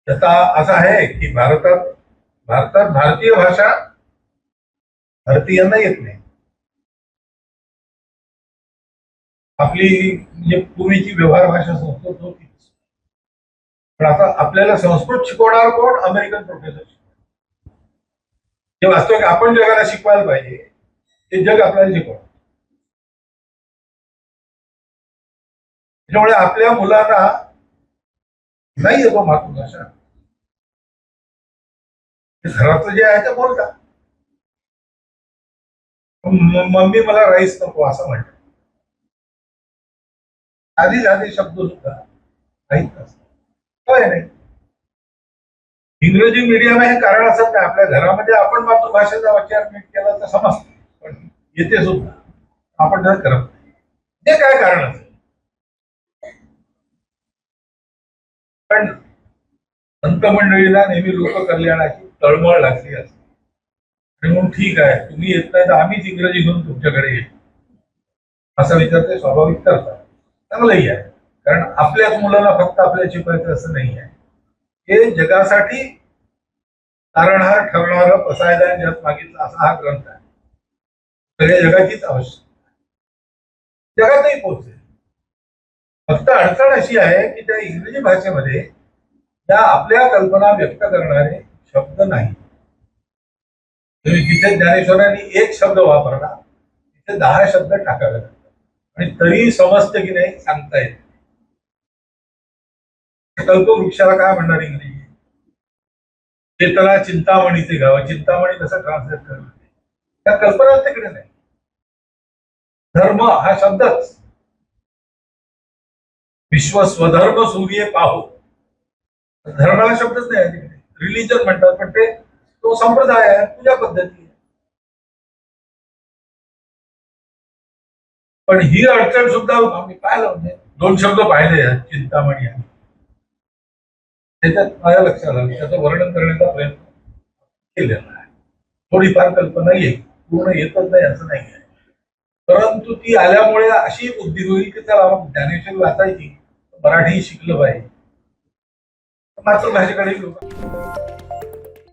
आता असं आहे की भारतात भारतात भारतीय भाषा भारतीयांना येत नाही. आपली म्हणजे पूर्वीची व्यवहार भाषा संस्कृत होती. पण आता आपल्याला संस्कृत शिकवणार कोण? American professor. जे वास्तविक आपण जगाला शिकवायला पाहिजे ते जग आपल्याला शिकवणार. त्याच्यामुळे आपल्या मुलांना नाही येतो मातृभाषा. घरातलं जे आहे ते बोलतात. मम्मी मला राईस नको असं म्हणतात. आधी आधी शब्द सुद्धा माहीत नसतात. काय नाही. इंग्रजी मीडियम हे कारण असत नाही. आपल्या घरामध्ये आपण मातृभाषेचा उच्चार नीट केला तर समजतं, पण येते सुद्धा आपण जर करत नाही. ते काय कारण असेल? पण संत मंडळीला नेहमी लोककल्याणाची तळमळ लागली असते. आणि म्हणून ठीक आहे, तुम्ही येत नाही तर आम्हीच इंग्रजी घेऊन तुमच्याकडे येतो असा विचार ते स्वाभाविक करतात. चांगलंही आहे, कारण आपल्याच मुलांना फक्त आपल्या शिकवायचं असं नाही आहे. हे जगासाठी तारणहार ठरणारा पसायदान ज्यात मागितला असा हा ग्रंथ आहे. सगळ्या जगाचीच आवश्यक जगातही पोहोचेल. फक्त अडचण अशी आहे की त्या इंग्रजी भाषेमध्ये त्या आपल्या कल्पना व्यक्त करणारे शब्द नाही. तुम्ही जिथे ज्ञानेश्वरांनी एक शब्द वापरला तिथे 10 शब्द टाकावे लागतात आणि तरी समजतं की नाही सांगता येत. कल्पवृक्षाला काय म्हणणार इंग्रजी? चेतना चिंतामणीचे गाव. चिंतामणी कसं ट्रान्सलेट करणार? त्या कल्पना तिकडे नाही. धर्म हा शब्दच. विश्व स्वधर्म सूर्य पाहू, धर्माला शब्दच नाही तिकडे. रिलीजन म्हणतात, पण ते तो संप्रदाय आहे, पूजा पद्धती आहे. पण ही अडचण सुद्धा आम्ही पाहिलं, म्हणजे 2 शब्द पाहिले चिंतामणी आहे. त्याच्यात माझ्या लक्षात आलं, त्याचं वर्णन करण्याचा प्रयत्न केलेला आहे. थोडीफार कल्पना येईल, पूर्ण येतच नाही असं नाही आहे. परंतु ती आल्यामुळे अशी बुद्धी होईल की त्याला ज्ञानेश्वरी वाचायची, मराठी शिकलं पाहिजे. मातृभाषेकडे लोक